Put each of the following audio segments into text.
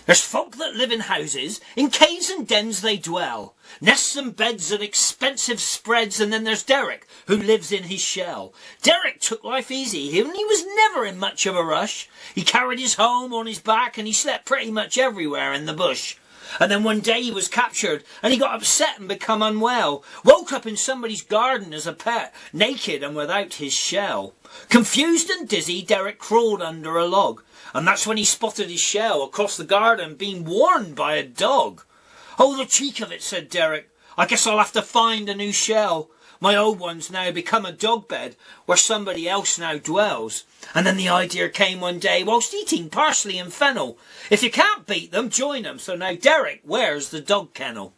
There's folk that live in houses, in caves and dens they dwell, nests and beds and expensive spreads, and then there's Derek, who lives in his shell. Derek took life easy, and he was never in much of a rush. He carried his home on his back, and he slept pretty much everywhere in the bush. And then one day he was captured, and he got upset and become unwell. Woke up in somebody's garden as a pet, naked and without his shell. Confused and dizzy, Derek crawled under a log, and that's when he spotted his shell across the garden being worn by a dog. "Oh, the cheek of it," said Derek. "I guess I'll have to find a new shell. My old one's now become a dog bed where somebody else now dwells." And then the idea came one day whilst eating parsley and fennel. If you can't beat them, join them. So now Derek wears the dog kennel.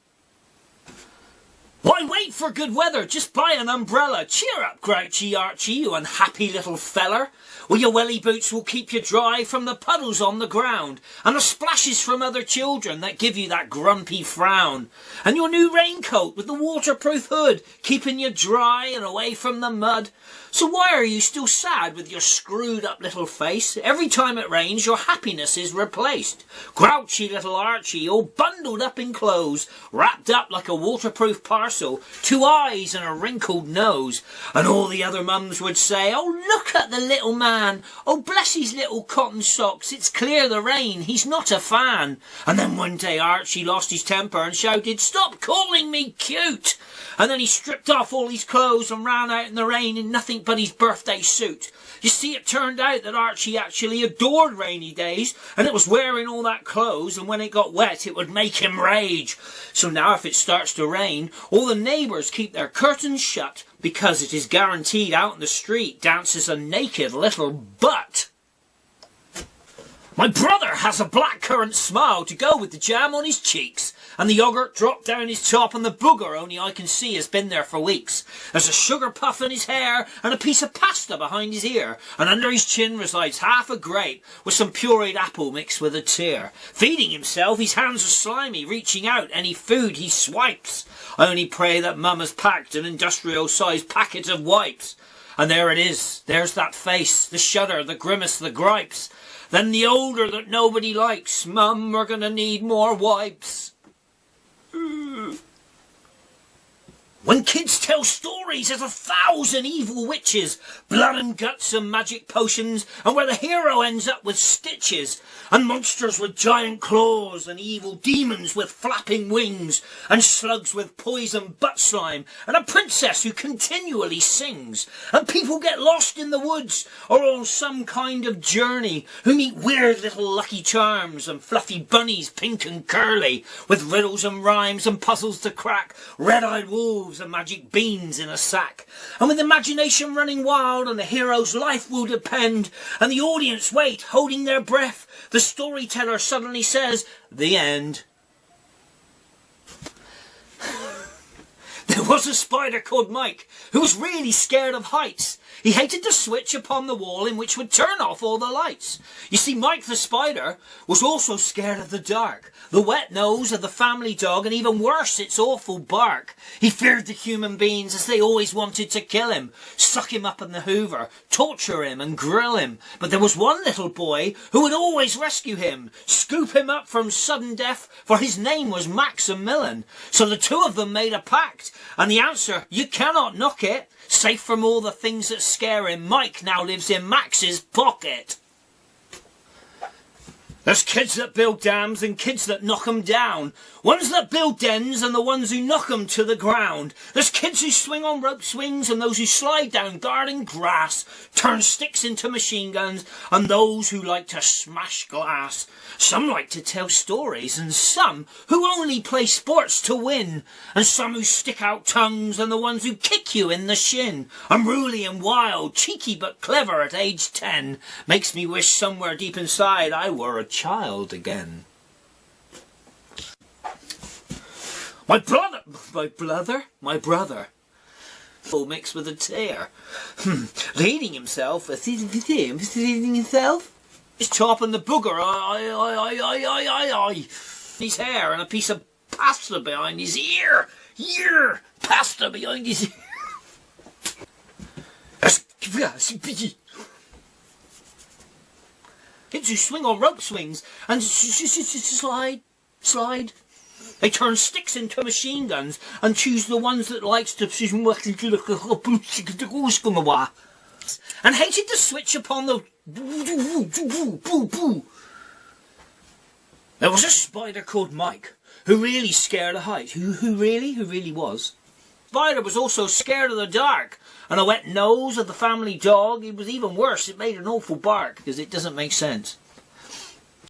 Why wait for good weather? Just buy an umbrella. Cheer up, grouchy Archie, you unhappy little feller. Well, your welly boots will keep you dry from the puddles on the ground and the splashes from other children that give you that grumpy frown. And your new raincoat with the waterproof hood keeping you dry and away from the mud. So why are you still sad with your screwed up little face? Every time it rains your happiness is replaced. Grouchy little Archie, all bundled up in clothes, wrapped up like a waterproof parcel, 2 eyes and a wrinkled nose. And all the other mums would say, "Oh, look at the little man. Oh, bless his little cotton socks. It's clear the rain. He's not a fan." And then one day Archie lost his temper and shouted, "Stop calling me cute." And then he stripped off all his clothes and ran out in the rain in nothing but his birthday suit. You see, it turned out that Archie actually adored rainy days, and it was wearing all that clothes, and when it got wet it would make him rage. So now if it starts to rain, all the neighbours keep their curtains shut, because it is guaranteed out in the street dances a naked little butt. My brother has a blackcurrant smile to go with the jam on his cheeks, and the yoghurt dropped down his top, and the booger only I can see has been there for weeks. There's a sugar puff in his hair and a piece of pasta behind his ear, and under his chin resides half a grape with some pureed apple mixed with a tear. Feeding himself, his hands are slimy, reaching out any food he swipes. I only pray that Mum has packed an industrial-sized packet of wipes. And there it is, there's that face, the shudder, the grimace, the gripes. Then the odour that nobody likes. "Mum, we're gonna need more wipes." When kids tell stories, there's 1,000 evil witches, blood and guts and magic potions, and where the hero ends up with stitches, and monsters with giant claws, and evil demons with flapping wings, and slugs with poison butt slime, and a princess who continually sings, and people get lost in the woods or on some kind of journey, who meet weird little lucky charms and fluffy bunnies pink and curly, with riddles and rhymes and puzzles to crack, red-eyed wolves and magic beans in a sack. And with imagination running wild and the hero's life will depend, and the audience wait, holding their breath, the storyteller suddenly says, "The end." There was a spider called Mike, who was really scared of heights. He hated the switch upon the wall in which would turn off all the lights. You see, Mike the spider was also scared of the dark, the wet nose of the family dog, and even worse, its awful bark. He feared the human beings as they always wanted to kill him, suck him up in the hoover, torture him and grill him. But there was one little boy who would always rescue him, scoop him up from sudden death, for his name was Maximilian. So the two of them made a pact, and the answer, you cannot knock it. Safe from all the things that scare him, Mike now lives in Max's pocket. There's kids that build dams and kids that knock 'em down. Ones that build dens and the ones who knock 'em to the ground. There's kids who swing on rope swings and those who slide down garden grass, turn sticks into machine guns, and those who like to smash glass. Some like to tell stories, and some who only play sports to win, and some who stick out tongues and the ones who kick you in the shin. Unruly and wild, cheeky but clever at age 10. Makes me wish somewhere deep inside I were a child again. My brother, full mixed with a tear, leading himself, He's chopping the booger, his hair, and a piece of pasta behind his ear, pasta behind his ear. Kids who swing on rope swings and slide, slide. They turn sticks into machine guns and choose the ones that likes to and hated to switch upon the There was a spider called Mike who really scared of heights. Who really was. Spider was also scared of the dark, and a wet nose of the family dog. It was even worse. It made an awful bark because it doesn't make sense.